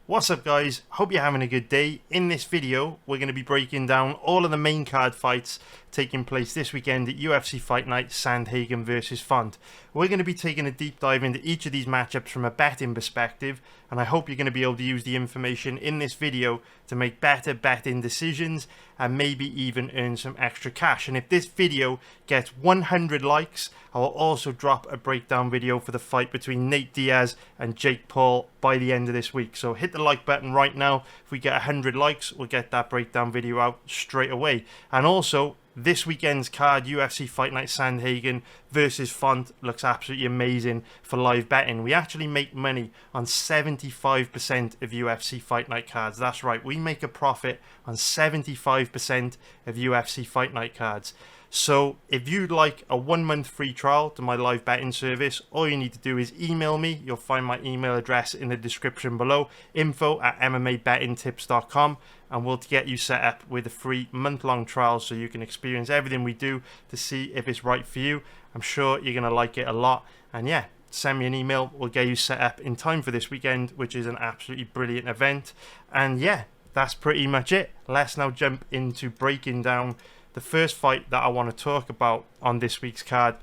What's up guys, hope you're having a good day. In this video we're going to be breaking down all of the main card fights taking place this weekend at UFC Fight Night Sandhagen versus Font. We're going to be taking a deep dive into each of these matchups from a betting perspective, and I hope you're going to be able to use the information in this video to make better betting decisions and maybe even earn some extra cash. And if this video gets 100 likes, I will also drop a breakdown video for the fight between Nate Diaz and Jake Paul by the end of this week. So hit the like button right now. If we get 100 likes, we'll get that breakdown video out straight away. And also, this weekend's card, UFC Fight Night Sandhagen versus Font, looks absolutely amazing for live betting. We actually make money on 75% of UFC Fight Night cards. That's right, we make a profit on 75% of UFC Fight Night cards. So if you'd like a 1 month free trial to my live betting service, all you need to do is email me. You'll find my email address in the description below, info@mmabettingtips.com, and we'll get you set up with a free month-long trial so you can experience everything we do to see if it's right for you. I'm sure you're going to like it a lot. And yeah, send me an email. We'll get you set up in time for this weekend, which is an absolutely brilliant event. And yeah, that's pretty much it. Let's now jump into breaking down the first fight that I want to talk about on this week's card,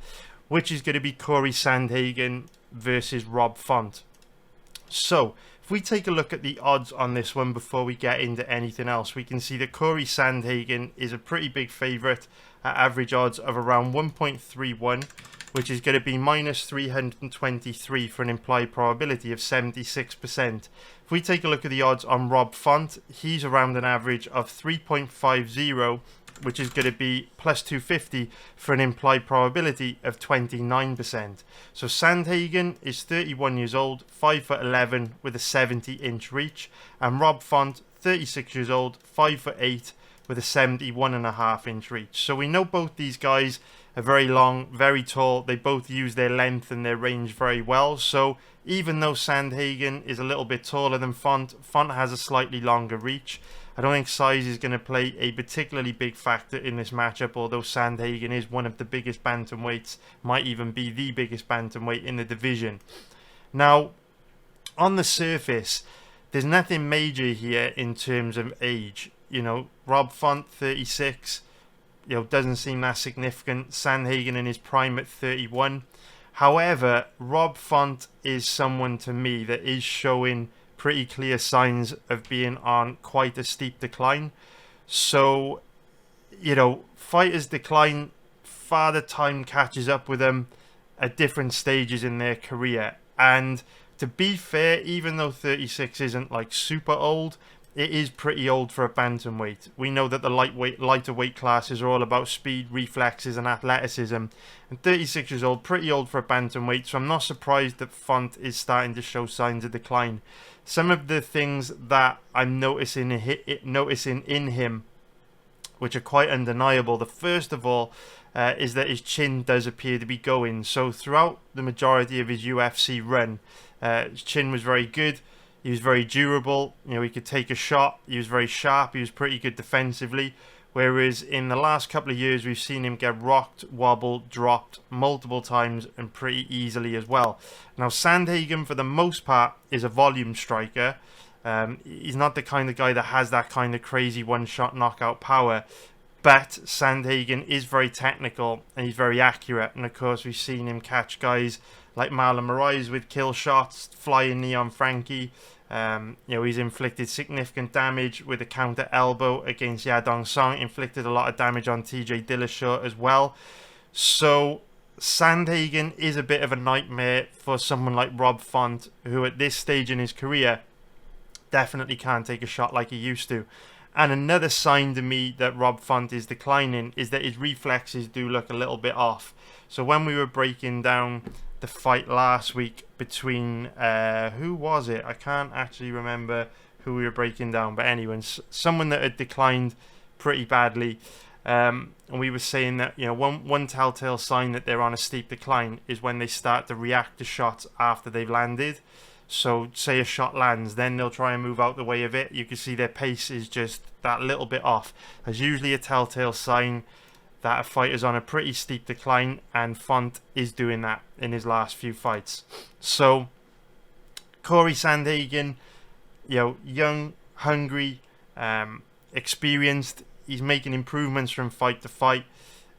which is going to be Corey Sandhagen versus Rob Font. So if we take a look at the odds on this one before we get into anything else, we can see that Corey Sandhagen is a pretty big favourite at average odds of around 1.31, which is going to be minus 323 for an implied probability of 76%. If we take a look at the odds on Rob Font, he's around an average of 3.50, which is going to be plus 250 for an implied probability of 29%. So Sandhagen is 31 years old, 5'11", with a 70-inch reach, and Rob Font, 36 years old, 5'8", with a 71.5-inch reach. So we know both these guys are very long, very tall. They both use their length and their range very well. So even though Sandhagen is a little bit taller than Font, Font has a slightly longer reach. I don't think size is going to play a particularly big factor in this matchup, although Sandhagen is one of the biggest bantamweights, might even be the biggest bantamweight in the division. Now, on the surface, there's nothing major here in terms of age. You know, Rob Font, 36, doesn't seem that significant. Sandhagen in his prime at 31. However, Rob Font is someone to me that is showing pretty clear signs of being on quite a steep decline. So, fighters decline, farther time catches up with them at different stages in their career. And to be fair, even though 36 isn't like super old, it is pretty old for a bantamweight. We know that the lighter weight classes are all about speed, reflexes and athleticism. And 36 years old, pretty old for a bantamweight, so I'm not surprised that Font is starting to show signs of decline. Some of the things that I'm noticing in him, which are quite undeniable. The first of all is that his chin does appear to be going. So throughout the majority of his UFC run, his chin was very good. He was very durable. He could take a shot. He was very sharp. He was pretty good defensively. Whereas in the last couple of years, we've seen him get rocked, wobbled, dropped multiple times and pretty easily as well. Now, Sandhagen, for the most part, is a volume striker. He's not the kind of guy that has that kind of crazy one-shot knockout power. But Sandhagen is very technical and he's very accurate. And of course, we've seen him catch guys like Marlon Moraes with kill shots, flying knee on Frankie. He's inflicted significant damage with a counter elbow against Yadong Song, inflicted a lot of damage on TJ Dillashaw as well. So Sandhagen is a bit of a nightmare for someone like Rob Font, who at this stage in his career definitely can't take a shot like he used to. And another sign to me that Rob Font is declining is that his reflexes do look a little bit off. So when we were breaking down the fight last week between who was it? I can't actually remember who we were breaking down, but anyway, someone that had declined pretty badly. And we were saying that one telltale sign that they're on a steep decline is when they start to react to shots after they've landed. So say a shot lands, then they'll try and move out the way of it. You can see their pace is just that little bit off. There's usually a telltale sign that a fighter's on a pretty steep decline, and Font is doing that in his last few fights. So Corey Sandhagen young, hungry, experienced. He's making improvements from fight to fight.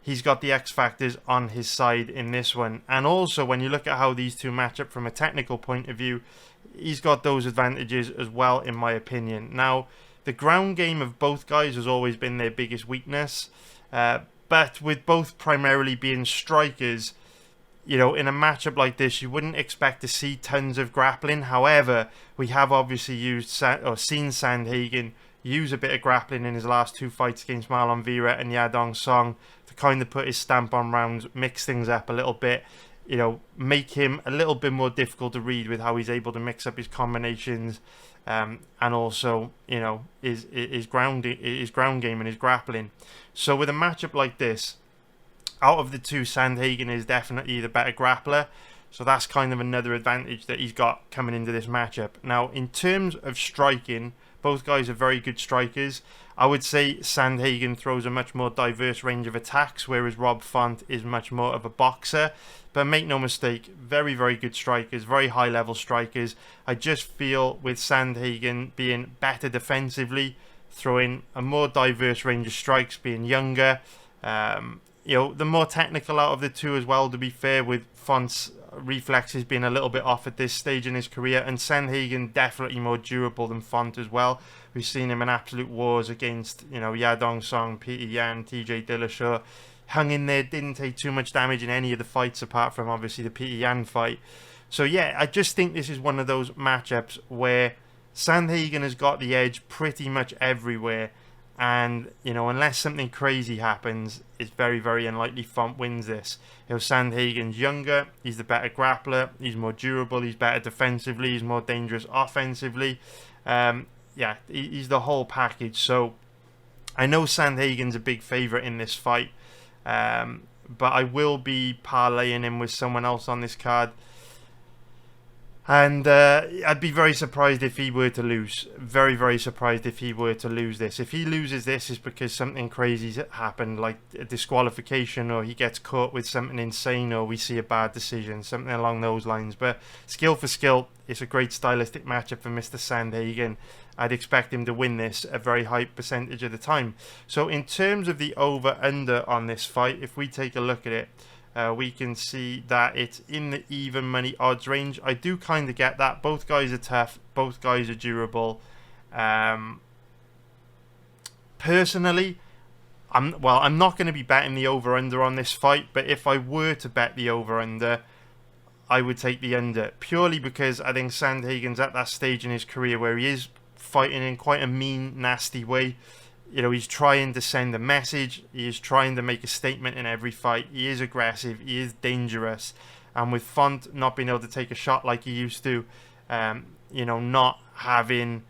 He's got the X factors on his side in this one. And also, when you look at how these two match up from a technical point of view, he's got those advantages as well, in my opinion. Now, the ground game of both guys has always been their biggest weakness. But with both primarily being strikers, in a matchup like this, you wouldn't expect to see tons of grappling. However, we have obviously seen Sandhagen use a bit of grappling in his last two fights against Marlon Vera and Yadong Song to kind of put his stamp on rounds, mix things up a little bit, make him a little bit more difficult to read with how he's able to mix up his combinations, and also, his ground game and his grappling. So with a matchup like this, out of the two, Sandhagen is definitely the better grappler. So that's kind of another advantage that he's got coming into this matchup. Now, in terms of striking, both guys are very good strikers. I would say Sandhagen throws a much more diverse range of attacks, whereas Rob Font is much more of a boxer. But make no mistake, very, very good strikers, very high-level strikers. I just feel with Sandhagen being better defensively, throwing a more diverse range of strikes, being younger, the more technical out of the two as well, to be fair, with Font's reflexes being a little bit off at this stage in his career, and Sandhagen definitely more durable than Font as well. We've seen him in absolute wars against, Yadong Song, Peter Yan, TJ Dillashaw. Hung in there, didn't take too much damage in any of the fights apart from obviously the Peter Yan fight. So yeah, I just think this is one of those matchups where Sandhagen has got the edge pretty much everywhere. And, unless something crazy happens, it's very, very unlikely Font wins this. Sandhagen's younger, he's the better grappler, he's more durable, he's better defensively, he's more dangerous offensively. He's the whole package. So I know Sandhagen's a big favourite in this fight, but I will be parlaying him with someone else on this card. And I'd be very surprised if he were to lose. Very, very surprised if he were to lose this. If he loses this, it's because something crazy's happened, like a disqualification, or he gets caught with something insane, or we see a bad decision, something along those lines. But skill for skill, it's a great stylistic matchup for Mr. Sandhagen. I'd expect him to win this a very high percentage of the time. So in terms of the over-under on this fight, if we take a look at it, we can see that it's in the even money odds range. I do kind of get that. Both guys are tough. Both guys are durable. Personally, I'm not going to be betting the over-under on this fight, but if I were to bet the over-under, I would take the under, purely because I think Sandhagen's at that stage in his career where he is fighting in quite a mean, nasty way. He's trying to send a message. He is trying to make a statement in every fight. He is aggressive. He is dangerous. And with Font not being able to take a shot like he used to, not being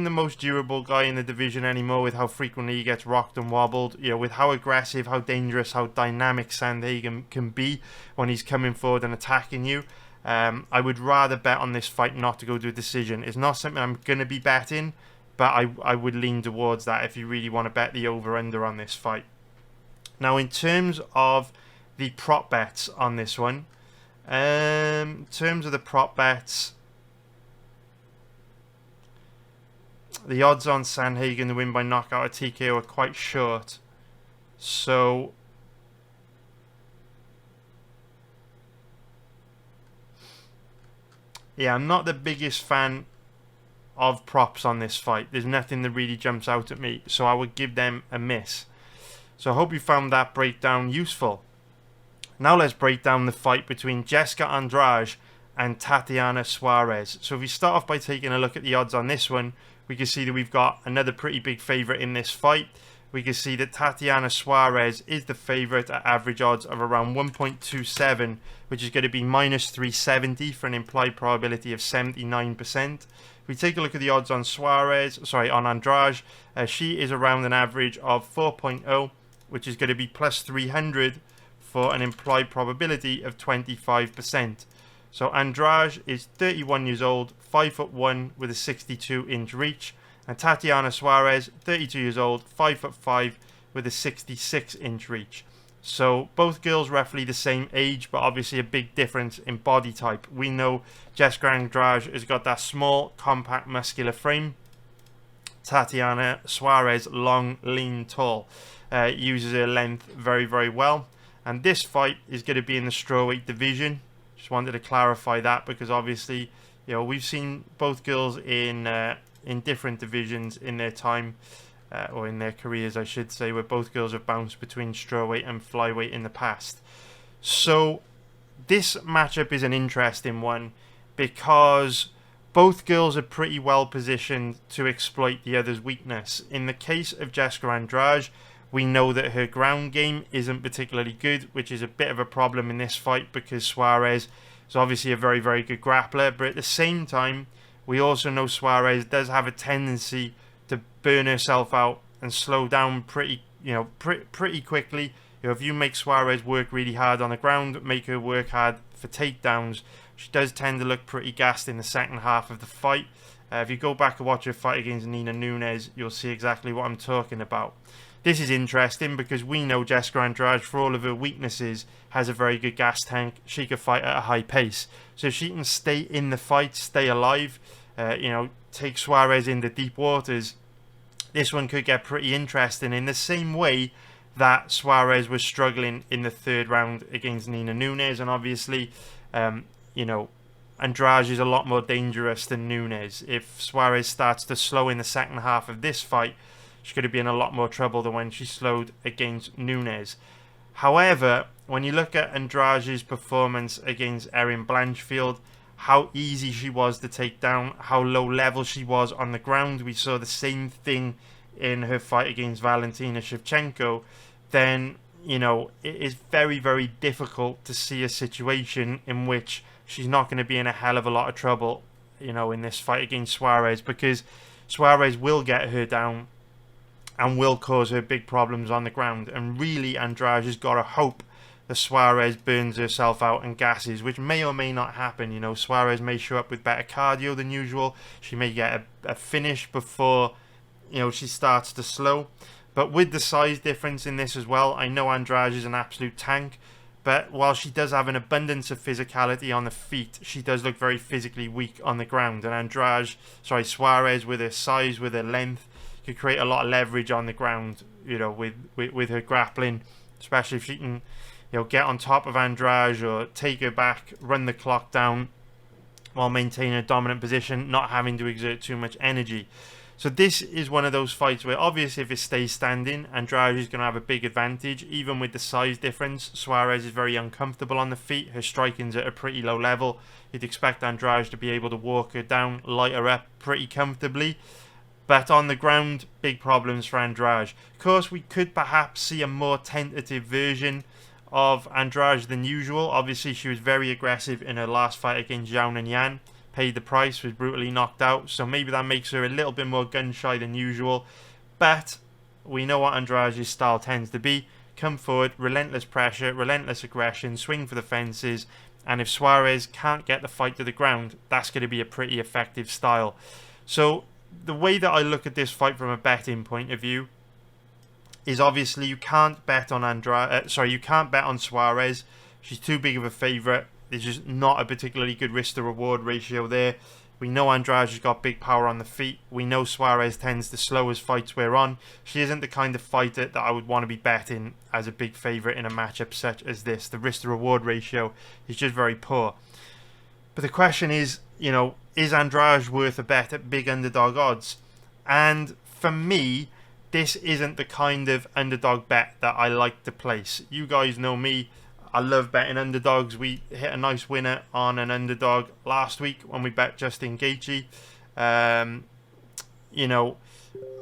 the most durable guy in the division anymore, with how frequently he gets rocked and wobbled, with how aggressive, how dangerous, how dynamic Sandhagen can be when he's coming forward and attacking you. I would rather bet on this fight not to go to a decision. It's not something I'm going to be betting, but I would lean towards that if you really want to bet the over-under on this fight. Now, in terms of the prop bets on this one, in terms of the prop bets, the odds on Sandhagen to win by knockout or TKO are quite short. So yeah, I'm not the biggest fan of props on this fight. There's nothing that really jumps out at me, so I would give them a miss. So I hope you found that breakdown useful. Now let's break down the fight between Jessica Andrade and Tatiana Suarez. So if we start off by taking a look at the odds on this one, we can see that we've got another pretty big favourite in this fight. We can see that Tatiana Suarez is the favourite at average odds of around 1.27, which is going to be minus 370 for an implied probability of 79%. If we take a look at the odds on on Andrade, she is around an average of 4.0, which is going to be plus 300 for an implied probability of 25%. So Andrade is 31 years old, 5'1" with a 62-inch reach. And Tatiana Suarez, 32 years old, 5'5" with a 66-inch reach. So both girls roughly the same age, but obviously a big difference in body type. We know Jessica Andrade has got that small, compact, muscular frame. Tatiana Suarez, long, lean, tall. Uses her length very, very well. And this fight is going to be in the strawweight division. Just wanted to clarify that because obviously, we've seen both girls in different divisions in their time, or in their careers, I should say, where both girls have bounced between strawweight and flyweight in the past. So this matchup is an interesting one because both girls are pretty well positioned to exploit the other's weakness. In the case of Jessica Andrade, we know that her ground game isn't particularly good, which is a bit of a problem in this fight because Suarez is obviously a very, very good grappler. But at the same time, we also know Suarez does have a tendency to burn herself out and slow down pretty quickly. If you make Suarez work really hard on the ground, make her work hard for takedowns, she does tend to look pretty gassed in the second half of the fight. If you go back and watch her fight against Nina Nunes, you'll see exactly what I'm talking about. This is interesting because we know Jessica Andrade, for all of her weaknesses, has a very good gas tank. She can fight at a high pace. So if she can stay in the fight, stay alive, take Suarez into deep waters, this one could get pretty interesting in the same way that Suarez was struggling in the third round against Nina Nunes. And obviously, Andrade is a lot more dangerous than Nunes. If Suarez starts to slow in the second half of this fight, she could have been in a lot more trouble than when she slowed against Nunes. However, when you look at Andrade's performance against Erin Blanchfield, how easy she was to take down, how low level she was on the ground, we saw the same thing in her fight against Valentina Shevchenko, then, it is very, very difficult to see a situation in which she's not going to be in a hell of a lot of trouble, in this fight against Suarez, because Suarez will get her down and will cause her big problems on the ground. And really, Andrade has got to hope that Suarez burns herself out and gasses, which may or may not happen. Suarez may show up with better cardio than usual. She may get a finish before, she starts to slow. But with the size difference in this as well, I know Andrade is an absolute tank. But while she does have an abundance of physicality on the feet, she does look very physically weak on the ground. And Suarez, with her size, with her length, could create a lot of leverage on the ground, with her grappling, especially if she can, get on top of Andrade or take her back, run the clock down while maintaining a dominant position, not having to exert too much energy. So this is one of those fights where obviously if it stays standing, Andrade is going to have a big advantage. Even with the size difference, Suarez is very uncomfortable on the feet. Her striking's at a pretty low level. You'd expect Andrade to be able to walk her down, light her up pretty comfortably. But on the ground, big problems for Andrade. Of course, we could perhaps see a more tentative version of Andrade than usual. Obviously, she was very aggressive in her last fight against Zhao Nanyan. Paid the price, was brutally knocked out. So maybe that makes her a little bit more gun-shy than usual. But we know what Andrade's style tends to be. Come forward, relentless pressure, relentless aggression, swing for the fences. And if Suarez can't get the fight to the ground, that's going to be a pretty effective style. So the way that I look at this fight from a betting point of view is obviously you can't bet on you can't bet on Suarez. She's too big of a favourite. There's just not a particularly good risk to reward ratio there. We know Andrade has got big power on the feet. We know Suarez tends to slow as fights wear on. She isn't the kind of fighter that I would want to be betting as a big favourite in a matchup such as this. The risk to reward ratio is just very poor. But the question is, is Andrade worth a bet at big underdog odds? And for me, this isn't the kind of underdog bet that I like to place. You guys know me. I love betting underdogs. We hit a nice winner on an underdog last week when we bet Justin Gaethje. I'm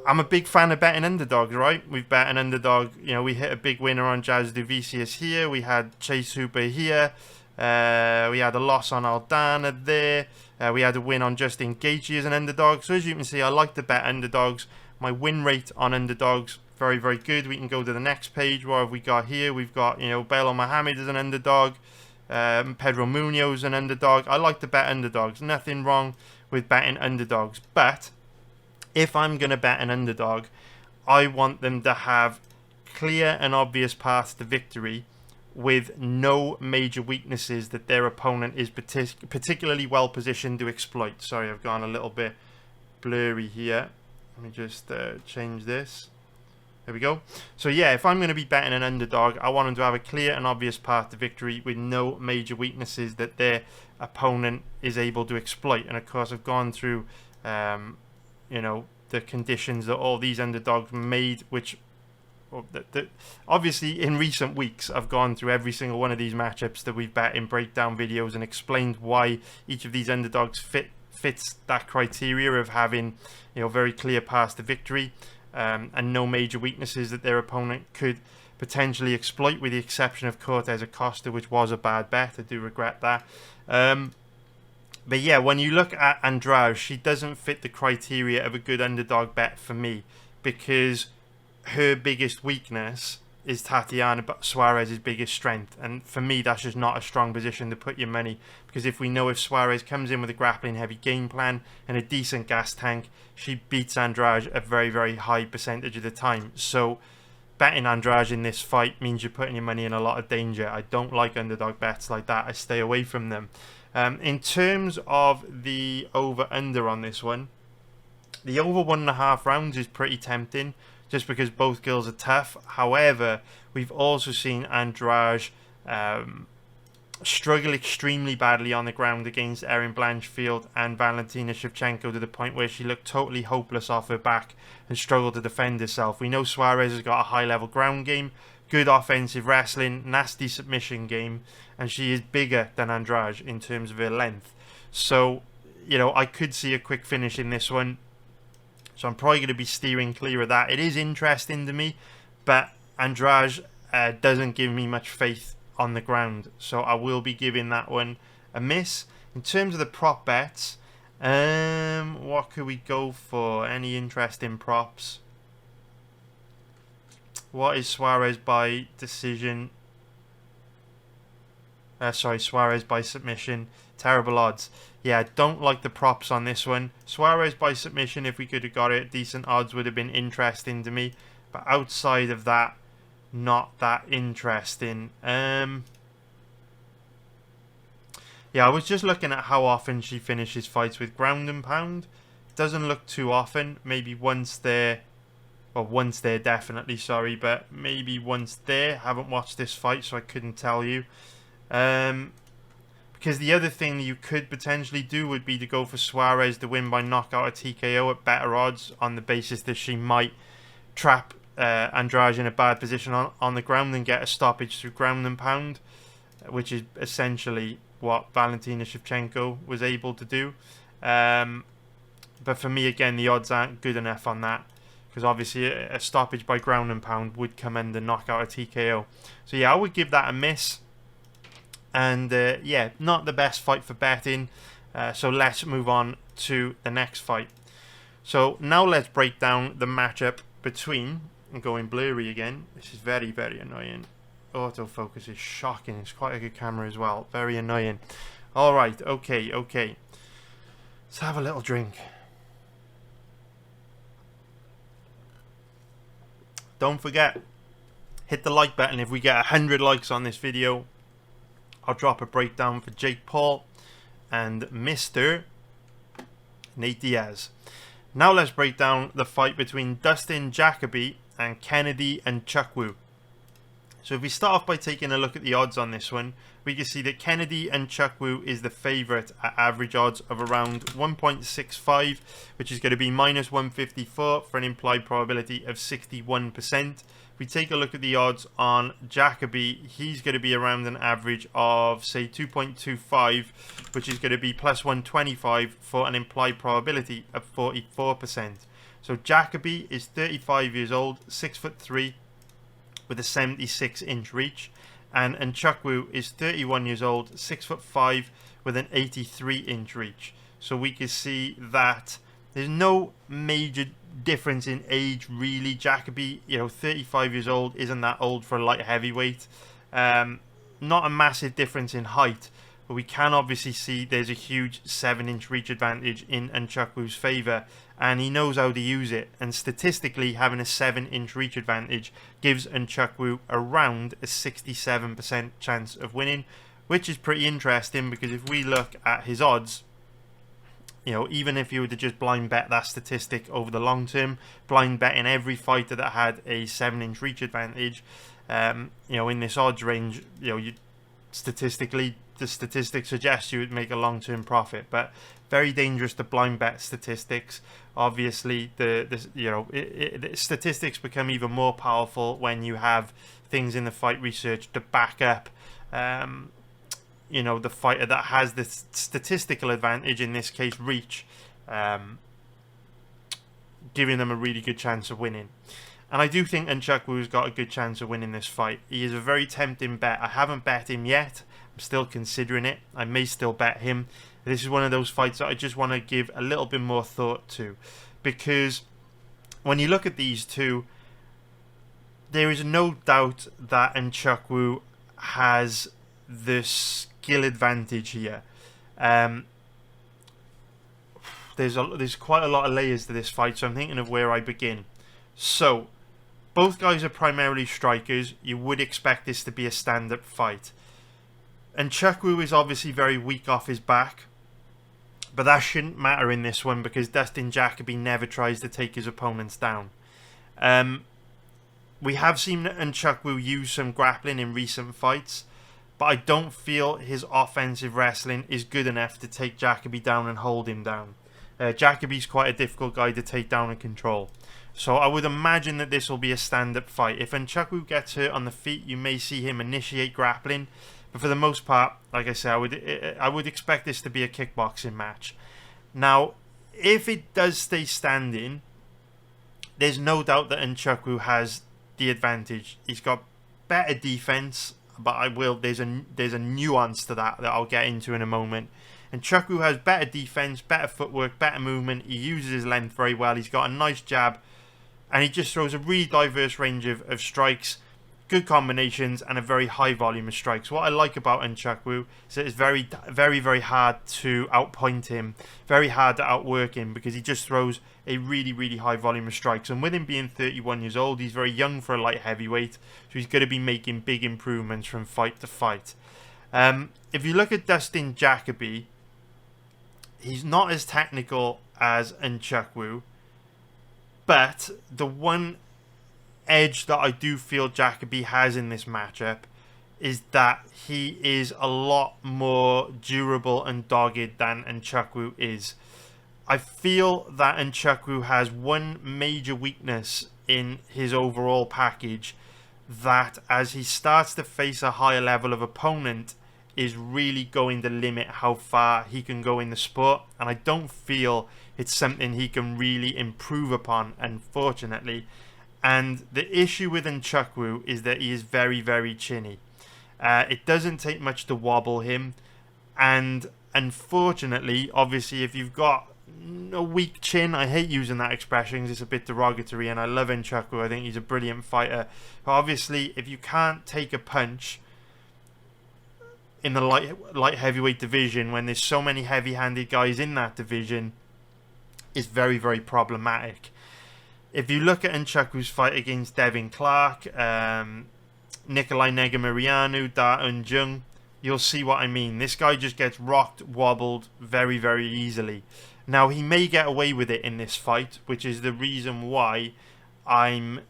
a big fan of betting underdogs, right? We've bet an underdog. We hit a big winner on Jazz Duvicius here. We had Chase Hooper here. We had a loss on Aldana there. We had a win on Justin Gaethje as an underdog. So as you can see, I like to bet underdogs. My win rate on underdogs, very, very good. We can go to the next page. What have we got here? We've got, Belal Muhammad as an underdog. Pedro Munoz an underdog. I like to bet underdogs. Nothing wrong with betting underdogs. But if I'm going to bet an underdog, I want them to have clear and obvious path to victory with no major weaknesses that their opponent is particularly well positioned to exploit. Sorry, I've gone a little bit blurry here. Let me just change this. There we go. So yeah, if I'm going to be betting an underdog, I want them to have a clear and obvious path to victory with no major weaknesses that their opponent is able to exploit. And of course, I've gone through, you know, the conditions that all these underdogs made, which obviously in recent weeks I've gone through every single one of these matchups that we've bet in breakdown videos and explained why each of these underdogs fits that criteria of having, you know, very clear paths to victory. And no major weaknesses that their opponent could potentially exploit, with the exception of Cortez Acosta, which was a bad bet. I do regret that. But yeah, when you look at Andrade, she doesn't fit the criteria of a good underdog bet for me, because her biggest weakness is Tatiana Suarez's biggest strength, and for me that's just not a strong position to put your money, because if we know if Suarez comes in with a grappling heavy game plan and a decent gas tank, she beats Andrade a very, very high percentage of the time. So betting Andrade in this fight means you're putting your money in a lot of danger. I don't like underdog bets like that. I stay away from them. In terms of the over-under on this one, the over 1.5 rounds is pretty tempting, just because both girls are tough. However, we've also seen Andrade struggle extremely badly on the ground against Erin Blanchfield and Valentina Shevchenko, to the point where she looked totally hopeless off her back and struggled to defend herself. We know Suarez has got a high-level ground game, good offensive wrestling, nasty submission game, and she is bigger than Andrade in terms of her length. So, you know, I could see a quick finish in this one. So I'm probably going to be steering clear of that. It is interesting to me, but Andrade doesn't give me much faith on the ground. So I will be giving that one a miss. In terms of the prop bets, what could we go for? Any interesting props? What is Suarez by decision? Suarez by submission. Terrible odds. Yeah, I don't like the props on this one. Suarez by submission, if we could have got it, decent odds would have been interesting to me. But outside of that, not that interesting. Yeah, I was just looking at how often she finishes fights with ground and pound. Doesn't look too often. Maybe once there. Well, once there definitely, sorry. But maybe once there. Haven't watched this fight, so I couldn't tell you. Because the other thing that you could potentially do would be to go for Suarez to win by knockout or TKO at better odds, on the basis that she might trap Andrade in a bad position on the ground and get a stoppage through ground and pound, which is essentially what Valentina Shevchenko was able to do. But for me, again, the odds aren't good enough on that, because obviously a stoppage by ground and pound would come under knockout or TKO. So yeah, I would give that a miss. And yeah, not the best fight for betting. So let's move on to the next fight. So now let's break down the matchup between, I'm going blurry again. This is very, very annoying. Autofocus is shocking. It's quite a good camera as well. Very annoying. All right, okay. Let's have a little drink. Don't forget, hit the like button. If we get 100 likes on this video, I'll drop a breakdown for Jake Paul and Mr. Nate Diaz. Now let's break down the fight between Dustin Jacoby and Kennedy Nzechukwu. So if we start off by taking a look at the odds on this one, we can see that Kennedy Nzechukwu is the favourite at average odds of around 1.65, which is going to be minus 154 for an implied probability of 61%. If we take a look at the odds on Jacoby, he's going to be around an average of, say, 2.25, which is going to be plus 125 for an implied probability of 44%. So Jacoby is 35 years old, 6'3", with a 76-inch reach, and Nzechukwu is 31 years old, 6'5", with an 83-inch reach. So we can see that there's no major difference in age, really. Jacoby, 35 years old, isn't that old for a light heavyweight. Not a massive difference in height, but we can obviously see there's a huge 7-inch reach advantage in Nzechukwu's favour, and he knows how to use it. And statistically, having a 7-inch reach advantage gives Nzechukwu around a 67% chance of winning, which is pretty interesting, because if we look at his odds, you know, even if you were to just blind bet that statistic over the long term, blind betting every fighter that had a 7-inch reach advantage, you know, in this odds range, you know, statistically, the statistics suggest you would make a long-term profit. But very dangerous to blind bet statistics. Obviously, the statistics become even more powerful when you have things in the fight research to back up you know, the fighter that has the statistical advantage, in this case reach, giving them a really good chance of winning. And I do think Nzechukwu's got a good chance of winning this fight. He is a very tempting bet. I haven't bet him yet. I'm still considering it. I may still bet him. This is one of those fights that I just want to give a little bit more thought to, because when you look at these two, there is no doubt that Nzechukwu has the skill advantage here. There's quite a lot of layers to this fight, so I'm thinking of where I begin. So, both guys are primarily strikers. You would expect this to be a stand-up fight. Nzechukwu is obviously very weak off his back, but that shouldn't matter in this one, because Dustin Jacoby never tries to take his opponents down. We have seen Nzechukwu use some grappling in recent fights, but I don't feel his offensive wrestling is good enough to take Jacoby down and hold him down. Jacoby's quite a difficult guy to take down and control. So I would imagine that this will be a stand-up fight. If Nzechukwu gets hurt on the feet, you may see him initiate grappling. But for the most part, like I said, I would expect this to be a kickboxing match. Now, if it does stay standing, there's no doubt that Nzechukwu has the advantage. He's got better defense, but there's a nuance to that I'll get into in a moment. Nzechukwu has better defense, better footwork, better movement. He uses his length very well. He's got a nice jab, and he just throws a really diverse range of strikes, good combinations, and a very high volume of strikes. What I like about Nzechukwu is that it's very, very, very hard to outpoint him, very hard to outwork him, because he just throws a really, really high volume of strikes. And with him being 31 years old, he's very young for a light heavyweight, so he's going to be making big improvements from fight to fight. If you look at Dustin Jacoby, he's not as technical as Nzechukwu, but the one edge that I do feel Jacoby has in this matchup is that he is a lot more durable and dogged than Nzechukwu is. I feel that Nzechukwu has one major weakness in his overall package, that as he starts to face a higher level of opponent, is really going to limit how far he can go in the sport, and I don't feel it's something he can really improve upon, unfortunately. And the issue with Nzechukwu is that he is very, very chinny. It doesn't take much to wobble him, and unfortunately, obviously, if you've got a weak chin, I hate using that expression because it's a bit derogatory, and I love Nzechukwu, I think he's a brilliant fighter, but obviously if you can't take a punch in the light heavyweight division, when there's so many heavy-handed guys in that division, is very, very problematic. If you look at Nzechukwu's fight against Devin Clark, Nikolai Negumereanu, Da Eun-jung, you'll see what I mean. This guy just gets rocked, wobbled very, very easily. Now, he may get away with it in this fight, which is the reason why I'm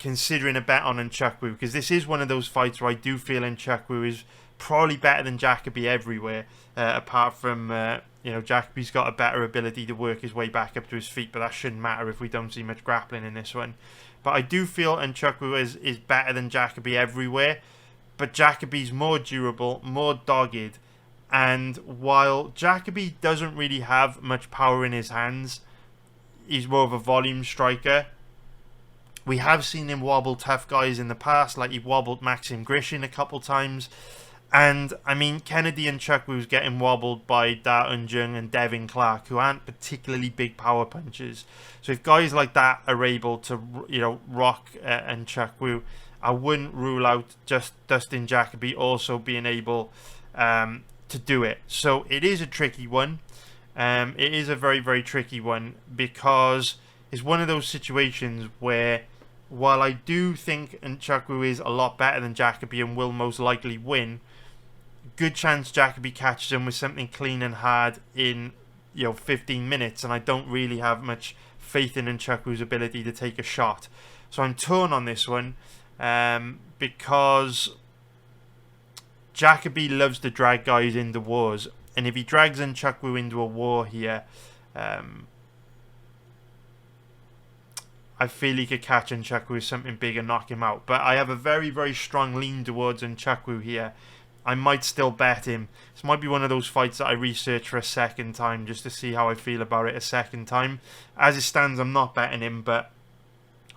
considering a bet on Nzechukwu, because this is one of those fights where I do feel Nzechukwu is probably better than Jacoby everywhere, apart from Jacoby's got a better ability to work his way back up to his feet, but that shouldn't matter if we don't see much grappling in this one. But I do feel Nzechukwu is better than Jacoby everywhere, but Jacoby's more durable, more dogged, and while Jacoby doesn't really have much power in his hands, he's more of a volume striker. We have seen him wobble tough guys in the past, like he wobbled Maxim Grishin a couple times. And, I mean, Kennedy Nzechukwu's getting wobbled by Da Eun-jung and Devin Clark, who aren't particularly big power punchers. So if guys like that are able to, rock Nzechukwu, I wouldn't rule out just Dustin Jacoby also being able to do it. So it is a tricky one. It is a very, very tricky one because it's one of those situations where, while I do think Nzechukwu is a lot better than Jacoby and will most likely win, good chance Jacoby catches him with something clean and hard in 15 minutes, and I don't really have much faith in Nzechukwu's ability to take a shot. So I'm torn on this one because Jacoby loves to drag guys into wars, and if he drags Nzechukwu into a war here, I feel he could catch Nzechukwu with something big and knock him out. But I have a very, very strong lean towards Nzechukwu here. I might still bet him. This might be one of those fights that I research for a second time just to see how I feel about it a second time. As it stands, I'm not betting him, but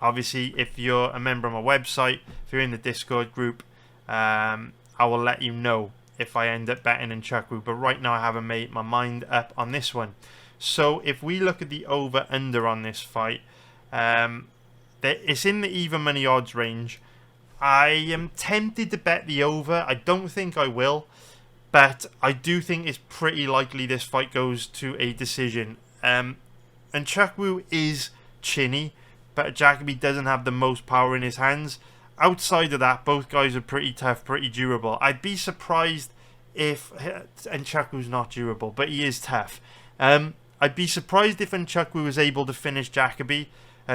obviously if you're a member of my website, if you're in the Discord group, I will let you know if I end up betting Nzechukwu. But right now I haven't made my mind up on this one. So if we look at the over-under on this fight, it's in the even money odds range. I am tempted to bet the over. I don't think I will, but I do think it's pretty likely this fight goes to a decision. Nzechukwu is chinny, but Jacoby doesn't have the most power in his hands. Outside of that, both guys are pretty tough, pretty durable. I'd be surprised if Nzechukwu's not durable, but he is tough. I'd be surprised if Nzechukwu was able to finish Jacoby.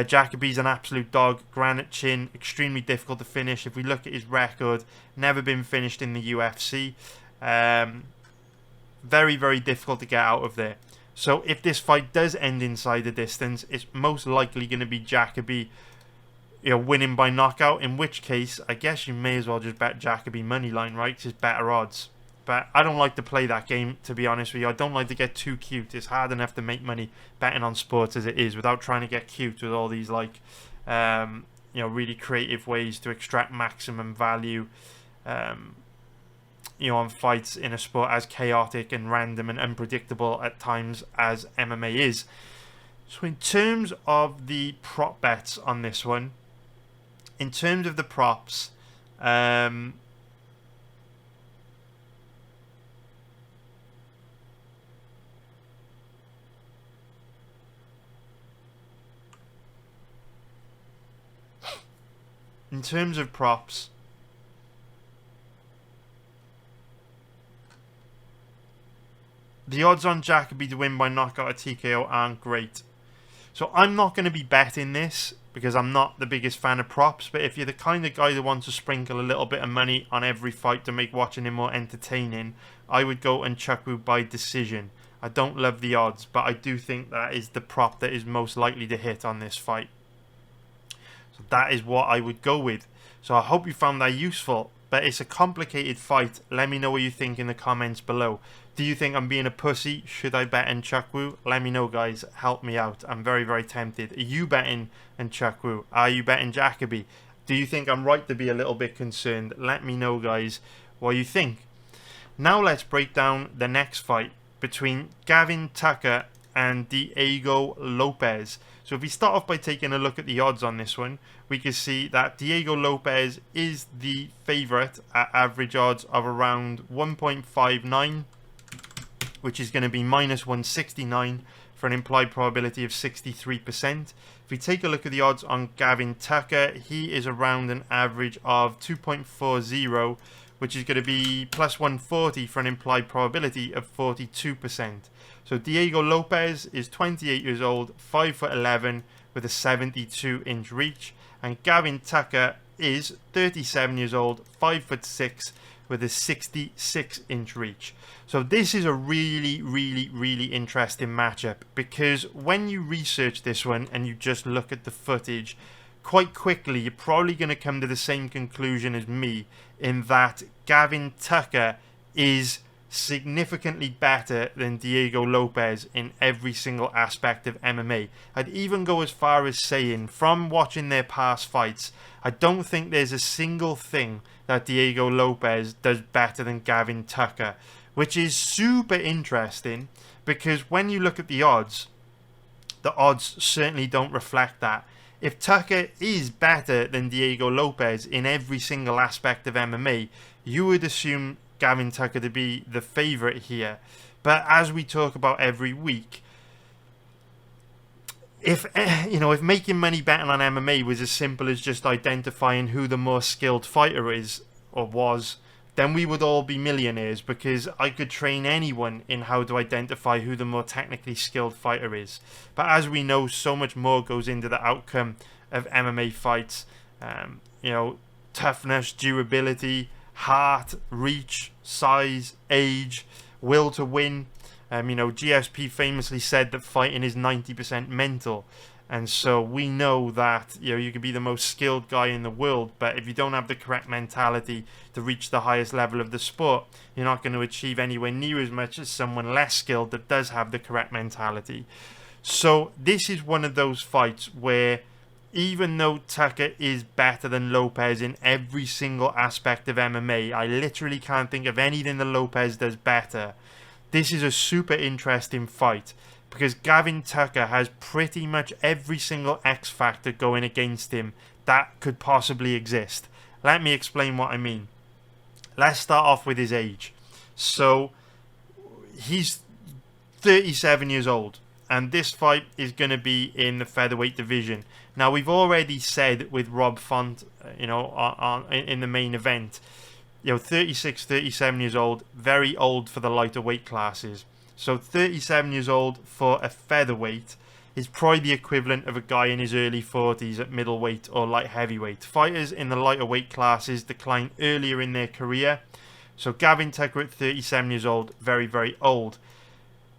Jacoby's an absolute dog, granite chin, extremely difficult to finish. If we look at his record, never been finished in the UFC. Very, very difficult to get out of there. So if this fight does end inside the distance, it's most likely going to be Jacoby winning by knockout, in which case, I guess you may as well just bet Jacoby moneyline, right? Because it's better odds. But I don't like to play that game, to be honest with you. I don't like to get too cute. It's hard enough to make money betting on sports as it is without trying to get cute with all these really creative ways to extract maximum value on fights in a sport as chaotic and random and unpredictable at times as MMA is. So in terms of the prop bets on this one, in terms of the props, the odds on Jacoby to win by knockout or TKO aren't great. So I'm not going to be betting this because I'm not the biggest fan of props. But if you're the kind of guy that wants to sprinkle a little bit of money on every fight to make watching him more entertaining, I would go Nzechukwu by decision. I don't love the odds, but I do think that is the prop that is most likely to hit on this fight. So that is what I would go with. So I hope you found that useful. But it's a complicated fight. Let me know what you think in the comments below. Do you think I'm being a pussy? Should I bet Nzechukwu? Let me know, guys. Help me out. I'm very, very tempted. Are you betting Nzechukwu? Are you betting Jacoby? Do you think I'm right to be a little bit concerned? Let me know, guys, what you think. Now let's break down the next fight between Gavin Tucker and Diego Lopes. So if we start off by taking a look at the odds on this one, we can see that Diego Lopes is the favourite at average odds of around 1.59, which is going to be minus 169 for an implied probability of 63%. If we take a look at the odds on Gavin Tucker, he is around an average of 2.40, which is going to be plus 140 for an implied probability of 42%. So Diego Lopes is 28 years old, 5'11", with a 72-inch reach, and Gavin Tucker is 37 years old, 5'6", with a 66-inch reach. So this is a really, really, really interesting matchup, because when you research this one and you just look at the footage, quite quickly you're probably going to come to the same conclusion as me, in that Gavin Tucker is significantly better than Diego Lopes in every single aspect of MMA. I'd even go as far as saying, from watching their past fights, I don't think there's a single thing that Diego Lopes does better than Gavin Tucker, which is super interesting, because when you look at the odds certainly don't reflect that. If Tucker is better than Diego Lopes in every single aspect of MMA, you would assume Gavin Tucker to be the favourite here. But as we talk about every week, if making money betting on MMA was as simple as just identifying who the more skilled fighter is or was, then we would all be millionaires, because I could train anyone in how to identify who the more technically skilled fighter is. But as we know, so much more goes into the outcome of MMA fights. Toughness, durability, heart, reach, size, age, will to win. GSP famously said that fighting is 90% mental. And so we know that you could be the most skilled guy in the world, but if you don't have the correct mentality to reach the highest level of the sport, you're not going to achieve anywhere near as much as someone less skilled that does have the correct mentality. So this is one of those fights where, even though Tucker is better than Lopes in every single aspect of MMA, I literally can't think of anything that Lopes does better. This is a super interesting fight, because Gavin Tucker has pretty much every single X factor going against him that could possibly exist. Let me explain what I mean. Let's start off with his age. So, he's 37 years old, and this fight is going to be in the featherweight division. Now, we've already said with Rob Font, in the main event, 36, 37 years old, very old for the lighter weight classes. So 37 years old for a featherweight is probably the equivalent of a guy in his early 40s at middleweight or light heavyweight. Fighters in the lighter weight classes decline earlier in their career. So Gavin Tucker at 37 years old, very, very old.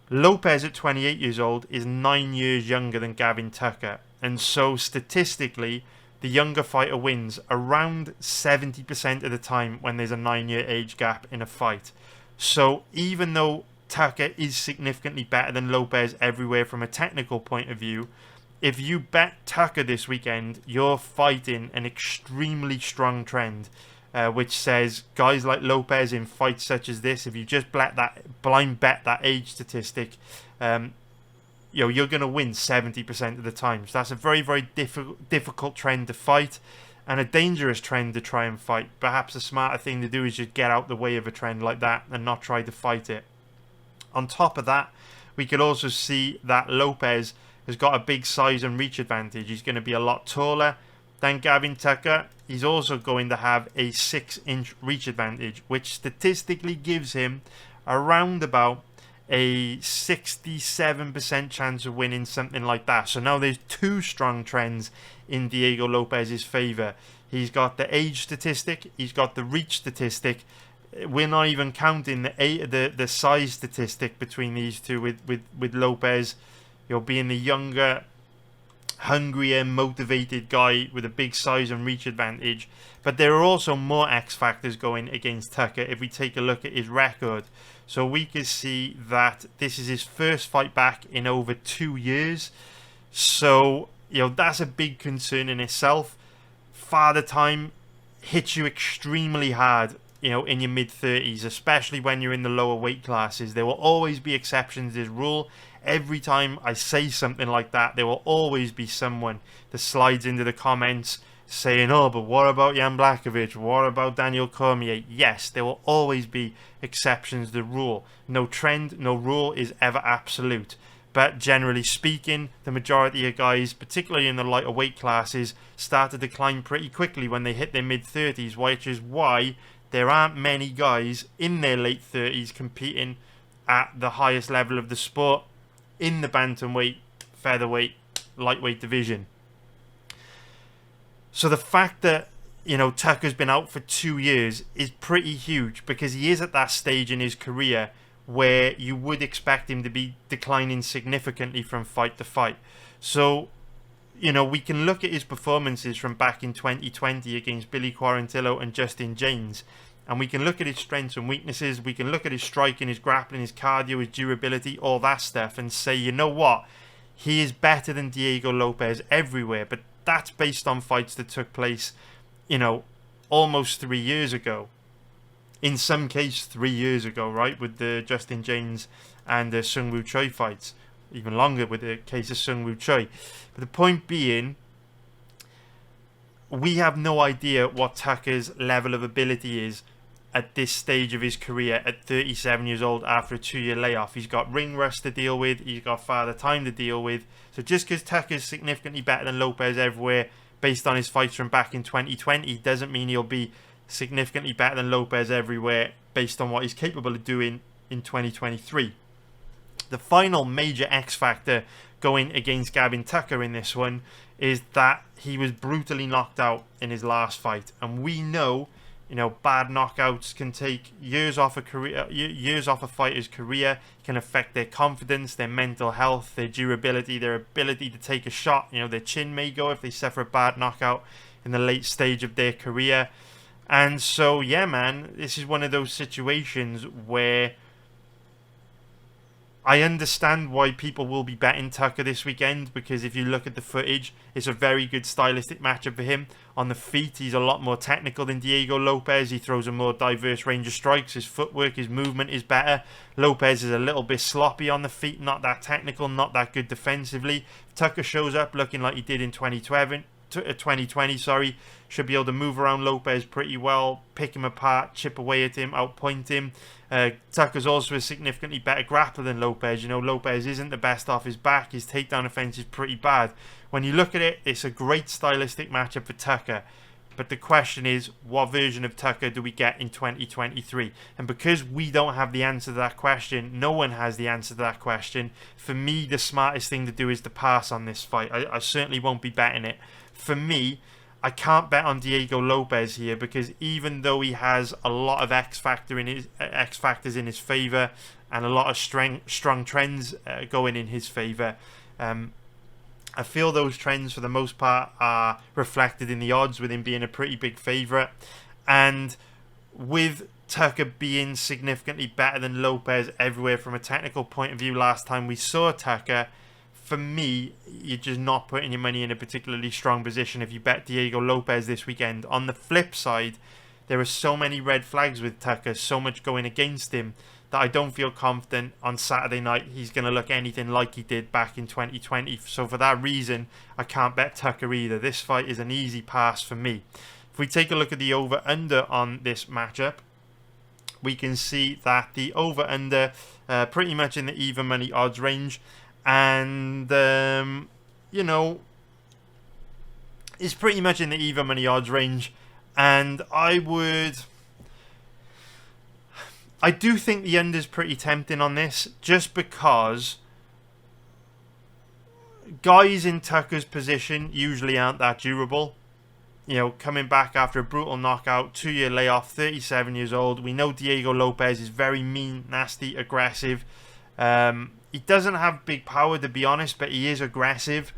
Lopes at 28 years old is 9 years younger than Gavin Tucker. And so statistically, the younger fighter wins around 70% of the time when there's a 9-year age gap in a fight. So even though Tucker is significantly better than Lopes everywhere from a technical point of view, if you bet Tucker this weekend, you're fighting an extremely strong trend, which says guys like Lopes in fights such as this, if you just blind bet that age statistic, you're going to win 70% of the time. So that's a very, very difficult trend to fight, and a dangerous trend to try and fight. Perhaps a smarter thing to do is just get out the way of a trend like that and not try to fight it. On top of that, we could also see that Lopes has got a big size and reach advantage. He's going to be a lot taller than Gavin Tucker. He's also going to have a 6-inch reach advantage, which statistically gives him around about a 67% chance of winning, something like that. So now there's two strong trends in Diego Lopes' favour. He's got the age statistic, he's got the reach statistic. We're not even counting the size statistic between these two, with Lopes, being the younger, hungrier, motivated guy with a big size and reach advantage. But there are also more X factors going against Tucker if we take a look at his record. So we can see that this is his first fight back in over 2 years. So, that's a big concern in itself. Father time hits you extremely hard, in your mid-30s, especially when you're in the lower weight classes. There will always be exceptions to this rule. Every time I say something like that, there will always be someone that slides into the comments saying, oh, but what about Jan Blachowicz? What about Daniel Cormier? Yes, there will always be exceptions to the rule. No trend, no rule is ever absolute. But generally speaking, the majority of guys, particularly in the lighter weight classes, start to decline pretty quickly when they hit their mid-30s, which is why there aren't many guys in their late 30s competing at the highest level of the sport in the bantamweight, featherweight, lightweight division. So the fact that, Tucker's been out for 2 years is pretty huge, because he is at that stage in his career where you would expect him to be declining significantly from fight to fight. So, we can look at his performances from back in 2020 against Billy Quarantillo and Justin James, and we can look at his strengths and weaknesses. We can look at his striking, his grappling, his cardio, his durability, all that stuff, and say, you know what? He is better than Diego Lopes everywhere, but that's based on fights that took place, almost 3 years ago. In some case, 3 years ago, right? With the Justin James and the Sung Woo Choi fights. Even longer with the case of Sung Woo Choi. But the point being, we have no idea what Tucker's level of ability is at this stage of his career at 37 years old after a 2-year layoff. He's got ring rust to deal with. He's got father time to deal with. So just because Tucker's significantly better than Lopes everywhere based on his fights from back in 2020 doesn't mean he'll be significantly better than Lopes everywhere based on what he's capable of doing in 2023. The final major X factor going against Gavin Tucker in this one is that he was brutally knocked out in his last fight, and we know, bad knockouts can take years off a fighter's career, can affect their confidence, their mental health, their durability, their ability to take a shot. Their chin may go if they suffer a bad knockout in the late stage of their career. And so, yeah, man, this is one of those situations where I understand why people will be betting Tucker this weekend, because if you look at the footage, it's a very good stylistic matchup for him. On the feet, he's a lot more technical than Diego Lopes. He throws a more diverse range of strikes. His footwork, his movement is better. Lopes is a little bit sloppy on the feet, not that technical, not that good defensively. If Tucker shows up looking like he did in 2020, should be able to move around Lopes pretty well, pick him apart, chip away at him, outpoint him. Tucker's also a significantly better grappler than Lopes. Lopes isn't the best off his back. His takedown offense is pretty bad. When you look at it, it's a great stylistic matchup for Tucker. But the question is, what version of Tucker do we get in 2023? And because we don't have the answer to that question, no one has the answer to that question, for me, the smartest thing to do is to pass on this fight. I certainly won't be betting it. For me, I can't bet on Diego Lopes here, because even though he has a lot of X factors in his favour and a lot of strong trends going in his favour, I feel those trends for the most part are reflected in the odds, with him being a pretty big favourite. And with Tucker being significantly better than Lopes everywhere from a technical point of view last time we saw Tucker, for me, you're just not putting your money in a particularly strong position if you bet Diego Lopes this weekend. On the flip side, there are so many red flags with Tucker, so much going against him, that I don't feel confident on Saturday night he's going to look anything like he did back in 2020. So for that reason, I can't bet Tucker either. This fight is an easy pass for me. If we take a look at the over-under on this matchup, we can see that the over-under pretty much in the even money odds range. And, it's pretty much in the even money odds range. And I do think the under is pretty tempting on this, just because guys in Tucker's position usually aren't that durable. Coming back after a brutal knockout, 2-year layoff, 37 years old. We know Diego Lopes is very mean, nasty, aggressive. He doesn't have big power, to be honest, but he is aggressive.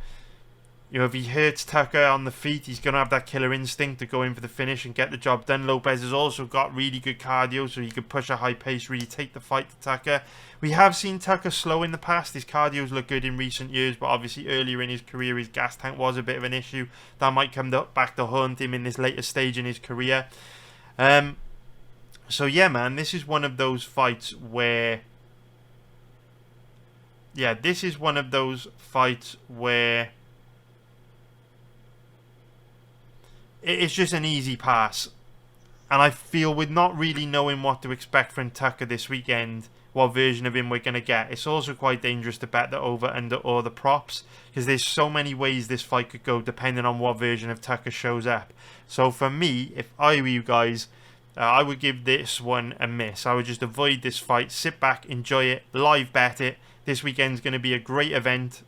If he hurts Tucker on the feet, he's going to have that killer instinct to go in for the finish and get the job done. Lopes has also got really good cardio, so he could push a high pace, really take the fight to Tucker. We have seen Tucker slow in the past. His cardio's looked good in recent years, but obviously earlier in his career, his gas tank was a bit of an issue. That might come back to haunt him in this later stage in his career. So yeah, man, this is one of those fights where... it's just an easy pass. And I feel, with not really knowing what to expect from Tucker this weekend, what version of him we're going to get, it's also quite dangerous to bet the over, under, or the props, because there's so many ways this fight could go depending on what version of Tucker shows up. So for me, if I were you guys, I would give this one a miss. I would just avoid this fight, sit back, enjoy it, live bet it. This weekend's going to be a great event,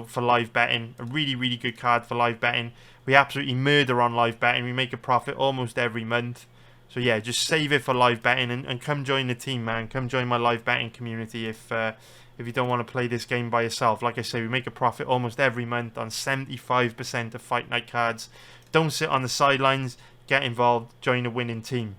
for live betting. A really, really good card for live betting. We absolutely murder on live betting. We make a profit almost every month. So yeah, just save it for live betting and come join the team, man. Come join my live betting community if you don't want to play this game by yourself. Like I say, we make a profit almost every month on 75% of fight night cards. Don't sit on the sidelines. Get involved. Join the winning team.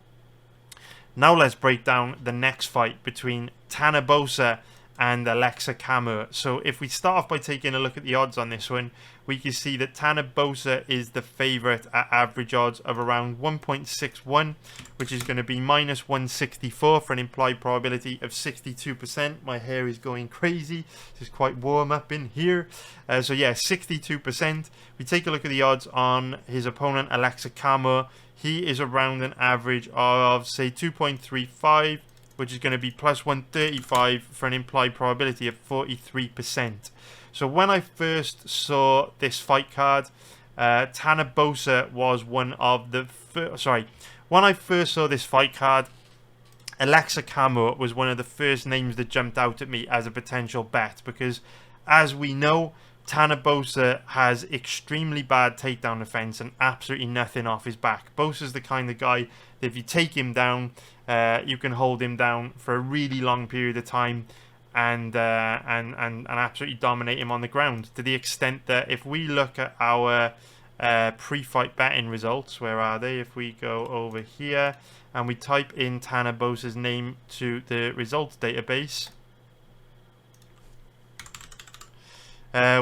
Now let's break down the next fight between Tanner Boser and Alexa Camur. So if we start off by taking a look at the odds on this one, we can see that Tanner Boser is the favourite at average odds of around 1.61, which is going to be minus 164 for an implied probability of 62%. My hair is going crazy. It's quite warm up in here. So yeah, 62%. We take a look at the odds on his opponent, Alexa Camur. He is around an average of, say, 2.35, which is going to be plus 135 for an implied probability of 43%. So when I first saw this fight card, Tanner Boser was one of the when I first saw this fight card, Alexa Camur was one of the first names that jumped out at me as a potential bet, because as we know, Tanner Boser has extremely bad takedown defense and absolutely nothing off his back. Boser's the kind of guy that if you take him down, you can hold him down for a really long period of time and absolutely dominate him on the ground, to the extent that if we look at our pre-fight betting results, where are they? If we go over here and we type in Tanner Boser's name to the results database,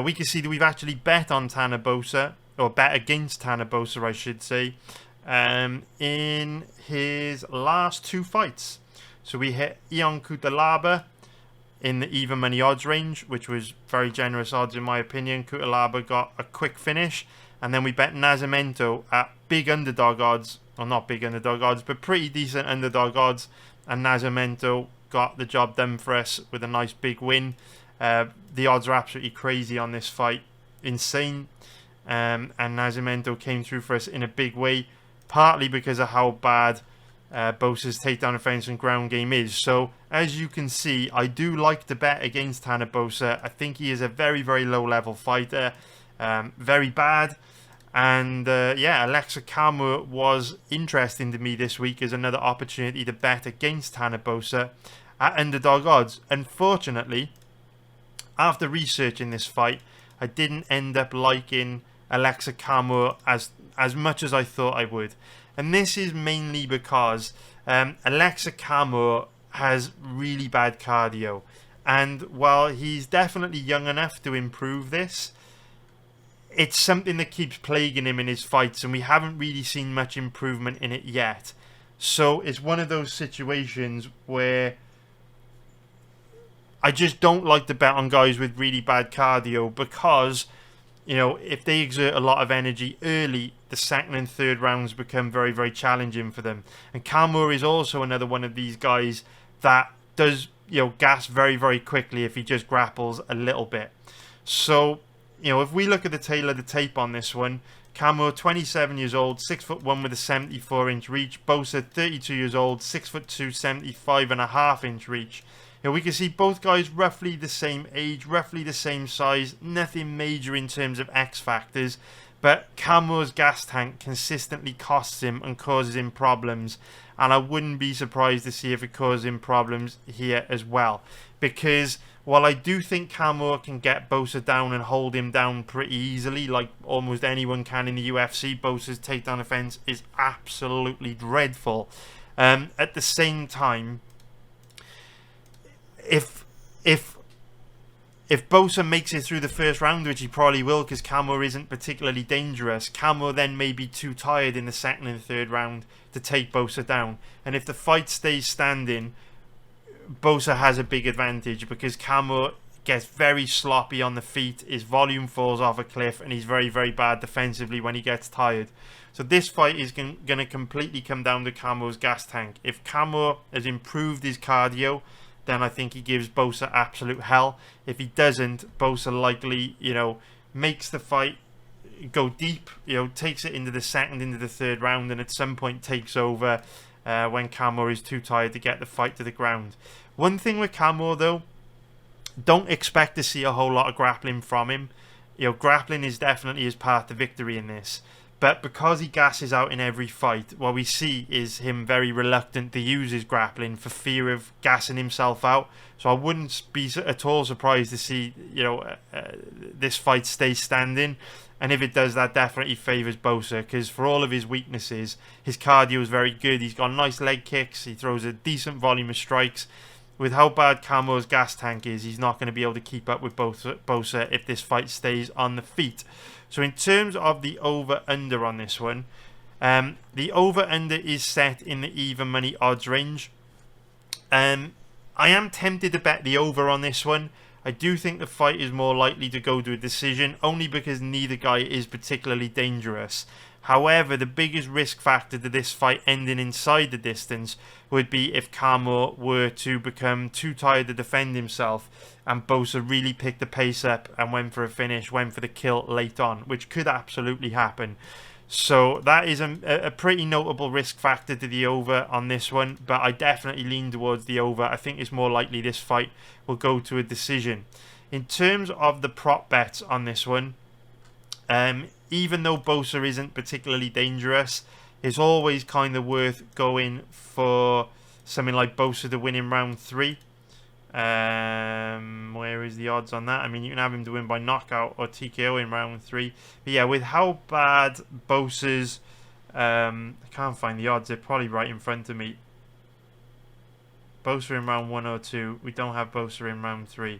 we can see that we've actually bet on Tanner Boser, or bet against Tanner Boser, I should say, in his last 2 fights. So we hit Ion Cutelaba in the even money odds range, which was very generous odds in my opinion. Cutelaba got a quick finish, and then we bet Nascimento at big underdog odds, or not big underdog odds, but pretty decent underdog odds, and Nascimento got the job done for us with a nice big win. The odds are absolutely crazy on this fight, insane, and Nascimento came through for us in a big way, partly because of how bad Boser's takedown defense and ground game is. So as you can see, I do like to bet against Tanner Boser. I think he is a very, very low level fighter, very bad. And yeah, Alexa Camur was interesting to me this week as another opportunity to bet against Tanner Boser at underdog odds. Unfortunately, after researching this fight, I didn't end up liking Alexa Camur as much as I thought I would. And this is mainly because Alexa Camur has really bad cardio. And while he's definitely young enough to improve this, it's something that keeps plaguing him in his fights, and we haven't really seen much improvement in it yet. So it's one of those situations where I just don't like to bet on guys with really bad cardio, because, you know, if they exert a lot of energy early, the second and third rounds become very, very challenging for them. And Camur is also another one of these guys that does, you know, gas very, very quickly if he just grapples a little bit. So, you know, if we look at the tail of the tape on this one, Camur, 27 years old, 6'1" with a 74-inch reach. Boser, 32 years old, 6'2", 75.5-inch reach. You know, we can see both guys roughly the same age, roughly the same size, nothing major in terms of X factors, but Camur's gas tank consistently costs him and causes him problems, and I wouldn't be surprised to see if it causes him problems here as well, because while I do think Camur can get Boser down and hold him down pretty easily, like almost anyone can in the UFC, Boser's takedown defense is absolutely dreadful. At the same time, if Boser makes it through the first round, which he probably will because Camur isn't particularly dangerous, Camur then may be too tired in the second and third round to take Boser down. And if the fight stays standing, Boser has a big advantage because Camur gets very sloppy on the feet, his volume falls off a cliff, and he's very, very bad defensively when he gets tired. So this fight is going to completely come down to Camur's gas tank. If Camur has improved his cardio, then I think he gives Boser absolute hell. If he doesn't, Boser likely, you know, makes the fight go deep, you know, takes it into the second, into the third round, and at some point takes over when Camur is too tired to get the fight to the ground. One thing with Camur, though, don't expect to see a whole lot of grappling from him. You know, grappling is definitely his path to victory in this. But because he gasses out in every fight, what we see is him very reluctant to use his grappling for fear of gassing himself out. So I wouldn't be at all surprised to see, you know, this fight stay standing. And if it does, that definitely favours Boser, because for all of his weaknesses, his cardio is very good. He's got nice leg kicks. He throws a decent volume of strikes. with how bad Camur's gas tank is, he's not going to be able to keep up with Boser if this fight stays on the feet. So in terms of the over-under on this one, the over-under is set in the even money odds range. I am tempted to bet the over on this one. I do think the fight is more likely to go to a decision, only because neither guy is particularly dangerous. However, the biggest risk factor to this fight ending inside the distance would be if Camur were to become too tired to defend himself and Boser really picked the pace up and went for a finish, went for the kill late on, which could absolutely happen. So that is a pretty notable risk factor to the over on this one, but I definitely lean towards the over. I think it's more likely this fight will go to a decision. In terms of the prop bets on this one, even though Boser isn't particularly dangerous, it's always kind of worth going for something like Boser to win in round 3. Where is the odds on that? I mean, you can have him to win by knockout or TKO in round 3. But yeah, with how bad Boser's... I can't find the odds. They're probably right in front of me. Boser in round 1 or 2. We don't have Boser in round 3.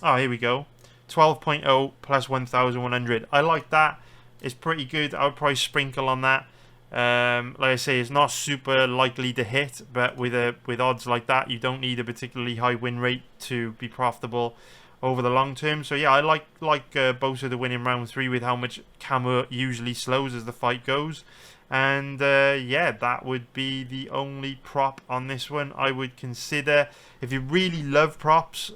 Oh, here we go. 12.0 plus 1,100. I like that. It's pretty good. I would probably sprinkle on that. Like I say, it's not super likely to hit, but with odds like that, you don't need a particularly high win rate to be profitable over the long term. So yeah, I like Boser to win in round 3 with how much Camur usually slows as the fight goes. And yeah, that would be the only prop on this one I would consider. If you really love props,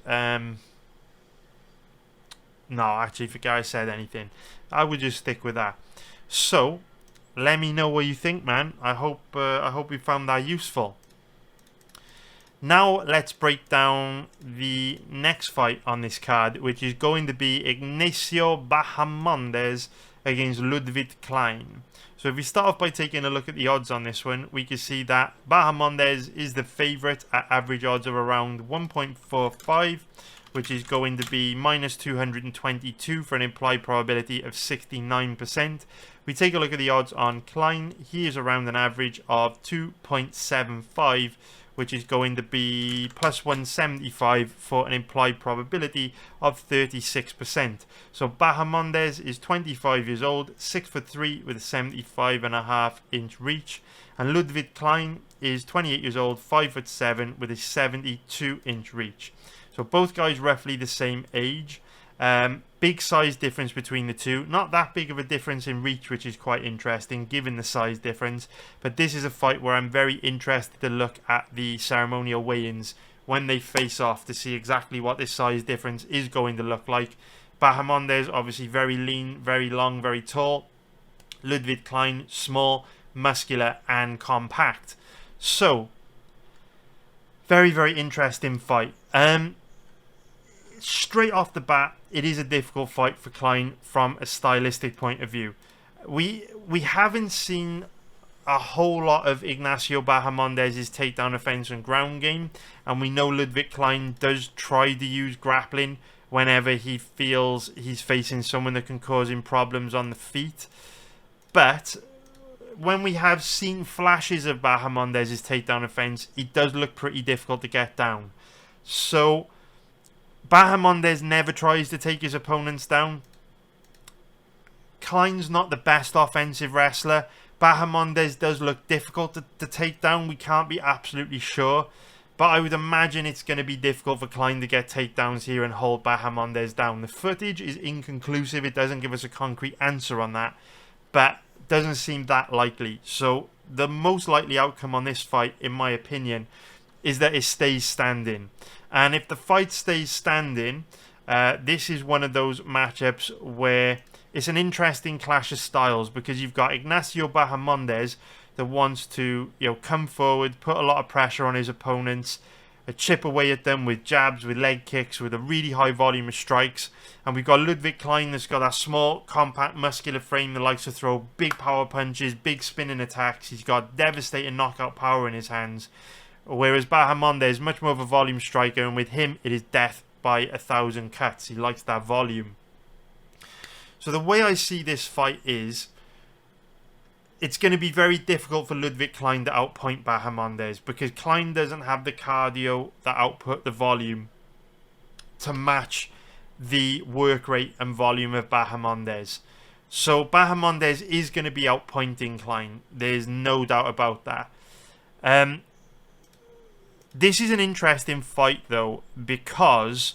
no, actually, forget I said anything. I would just stick with that. So, let me know what you think, man. I hope you found that useful. Now, let's break down the next fight on this card, which is going to be Ignacio Bahamondes against Ludwig Klein. So, if we start off by taking a look at the odds on this one, we can see that Bahamondes is the favourite at average odds of around 1.45. which is going to be minus 222 for an implied probability of 69%. We take a look at the odds on Klein. He is around an average of 2.75, which is going to be plus 175 for an implied probability of 36%. So Bahamondes is 25 years old, 6'3" with a 75.5 inch reach. And Ludwig Klein is 28 years old, 5'7" with a 72 inch reach. So both guys roughly the same age. Big size difference between the two. Not that big of a difference in reach, which is quite interesting given the size difference. But this is a fight where I'm very interested to look at the ceremonial weigh-ins when they face off to see exactly what this size difference is going to look like. Bahamondes obviously very lean, very long, very tall. Ludwig Klein small, muscular and compact. So, very, very interesting fight. Straight off the bat, it is a difficult fight for Klein from a stylistic point of view. We haven't seen a whole lot of Ignacio Bahamondes' takedown offense and ground game, and we know Ludwig Klein does try to use grappling whenever he feels he's facing someone that can cause him problems on the feet. But when we have seen flashes of Bahamondes' takedown offense, it does look pretty difficult to get down. So Bahamondes never tries to take his opponents down. Klein's not the best offensive wrestler. Bahamondes does look difficult to take down. We can't be absolutely sure. But I would imagine it's going to be difficult for Klein to get takedowns here and hold Bahamondes down. The footage is inconclusive. It doesn't give us a concrete answer on that. But doesn't seem that likely. So the most likely outcome on this fight, in my opinion, is that it stays standing. And if the fight stays standing, this is one of those matchups where it's an interesting clash of styles, because you've got Ignacio Bahamondes that wants to, come forward, put a lot of pressure on his opponents, chip away at them with jabs, with leg kicks, with a really high volume of strikes. And we've got Ludwig Klein that's got that small, compact, muscular frame that likes to throw big power punches, big spinning attacks. He's got devastating knockout power in his hands. Whereas Bahamondes is much more of a volume striker, and with him it is death by 1,000 cuts. He likes that volume. So the way I see this fight is it's going to be very difficult for Ludwig Klein to outpoint Bahamondes, because Klein doesn't have the cardio that output the volume to match the work rate and volume of Bahamondes. So Bahamondes is going to be outpointing Klein. There's no doubt about that. This is an interesting fight, though, because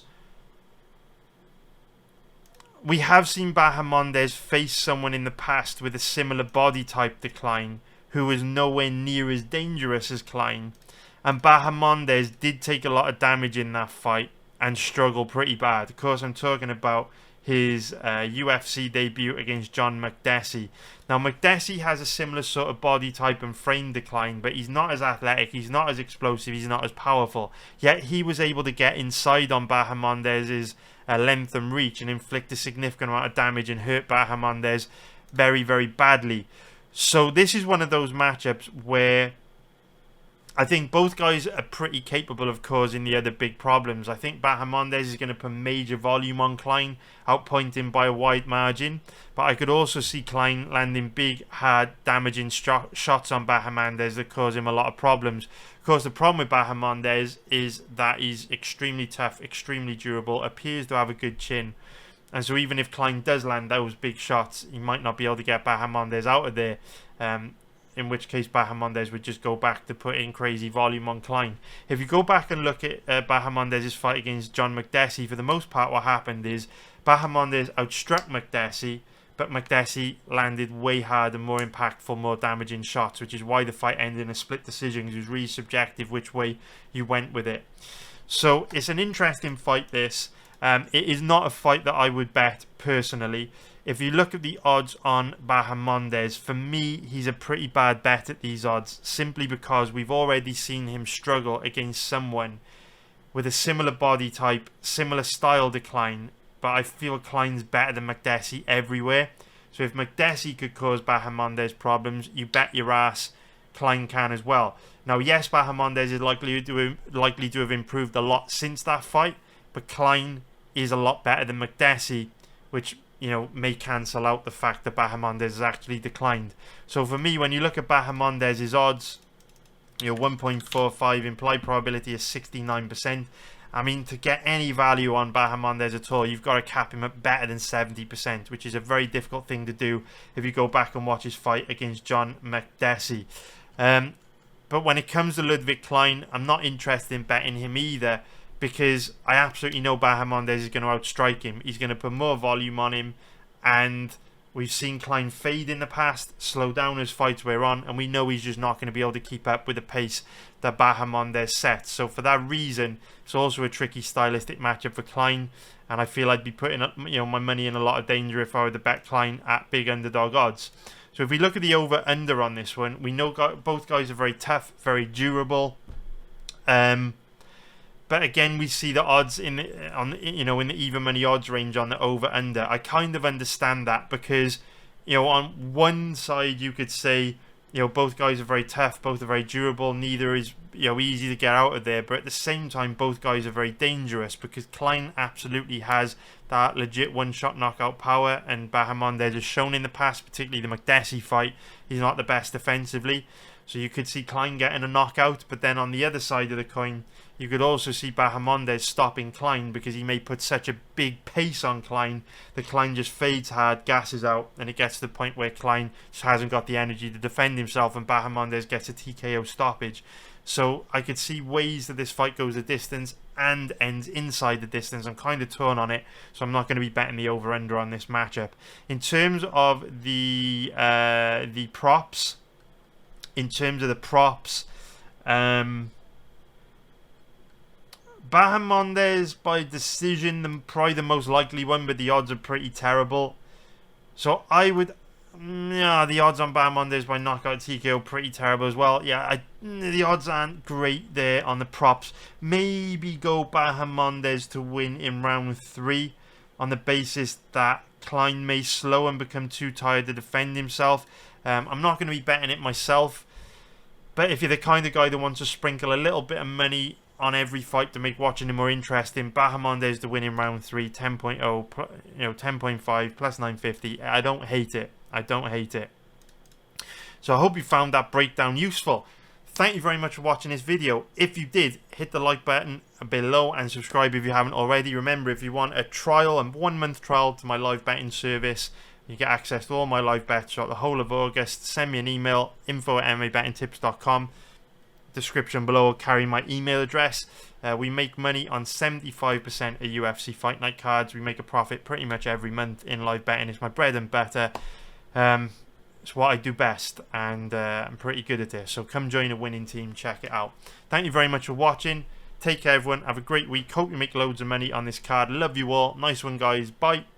we have seen Bahamondes face someone in the past with a similar body type to Klein, who was nowhere near as dangerous as Klein. And Bahamondes did take a lot of damage in that fight and struggle pretty bad. Of course, I'm talking about his UFC debut against John Makdessi. Now, Makdessi has a similar sort of body type and frame to Klein, but he's not as athletic, he's not as explosive, he's not as powerful. Yet he was able to get inside on Bahamondes' length and reach and inflict a significant amount of damage and hurt Bahamondes very, very badly. So this is one of those matchups where I think both guys are pretty capable of causing the other big problems. I think Bahamondes is going to put major volume on Klein, outpointing by a wide margin. But I could also see Klein landing big, hard, damaging shots on Bahamondes that cause him a lot of problems. Of course, the problem with Bahamondes is that he's extremely tough, extremely durable, appears to have a good chin. And so even if Klein does land those big shots, he might not be able to get Bahamondes out of there. In which case Bahamondes would just go back to put in crazy volume on Klein. If you go back and look at Bahamondes' fight against John Makdessi, for the most part what happened is Bahamondes outstruck Makdessi, but Makdessi landed way harder, more impactful, more damaging shots, which is why the fight ended in a split decision, because it was really subjective which way you went with it. So it's an interesting fight, this. It is not a fight that I would bet personally. If you look at the odds on Bahamondes, for me, he's a pretty bad bet at these odds, simply because we've already seen him struggle against someone with a similar body type, similar style to Klein, but I feel Klein's better than Makdessi everywhere. So if Makdessi could cause Bahamondes problems, you bet your ass Klein can as well. Now, yes, Bahamondes is likely to have improved a lot since that fight, but Klein is a lot better than Makdessi, which, you know, may cancel out the fact that Bahamondes has actually declined. So for me, when you look at Bahamondes' odds, you know, 1.45, implied probability is 69%. I mean, to get any value on Bahamondes at all, you've got to cap him at better than 70%, which is a very difficult thing to do if you go back and watch his fight against John Makdessi. But when it comes to Ludwig Klein, I'm not interested in betting him either, because I absolutely know Bahamondes is going to outstrike him. He's going to put more volume on him, and we've seen Klein fade in the past, slow down as fights wear on, and we know he's just not going to be able to keep up with the pace that Bahamondes sets. So for that reason, it's also a tricky stylistic matchup for Klein, and I feel I'd be putting up, you know, my money in a lot of danger if I were to bet Klein at big underdog odds. So if we look at the over-under on this one, we know both guys are very tough, very durable. But again, we see the odds in the even money odds range on the over under. I kind of understand that, because, you know, on one side you could say, you know, both guys are very tough, both are very durable, neither is, you know, easy to get out of there, but at the same time both guys are very dangerous, because Klein absolutely has that legit one-shot knockout power, and Bahamondes has shown in the past, particularly the Makdessi fight, he's not the best defensively. So you could see Klein getting a knockout, but then on the other side of the coin, you could also see Bahamondes stopping Klein, because he may put such a big pace on Klein that Klein just fades hard, gasses out, and it gets to the point where Klein just hasn't got the energy to defend himself, and Bahamondes gets a TKO stoppage. So I could see ways that this fight goes the distance and ends inside the distance. I'm kind of torn on it, so I'm not going to be betting the over-under on this matchup. In terms of the props, Bahamondes by decision, probably the most likely one, but the odds are pretty terrible. So I would, the odds on Bahamondes by knockout TKO pretty terrible as well. The odds aren't great there on the props. Maybe go Bahamondes to win in round 3 on the basis that Klein may slow and become too tired to defend himself. I'm not going to be betting it myself, but if you're the kind of guy that wants to sprinkle a little bit of money on every fight to make watching it more interesting, Bahamondes to win in round 3, 10.0, 10.5 plus 950. I don't hate it. So I hope you found that breakdown useful. Thank you very much for watching this video. If you did, hit the like button below and subscribe if you haven't already. Remember, if you want a trial, a 1 month trial to my live betting service, you get access to all my live bets throughout the whole of August. Send me an email, info@mabettingtips.com. Description below will carry my email address. We make money on 75% of UFC Fight Night cards. We make a profit pretty much every month in live betting. It's my bread and butter. It's what I do best, and I'm pretty good at this. So come join a winning team. Check it out. Thank you very much for watching. Take care, everyone. Have a great week. Hope you make loads of money on this card. Love you all. Nice one, guys. Bye.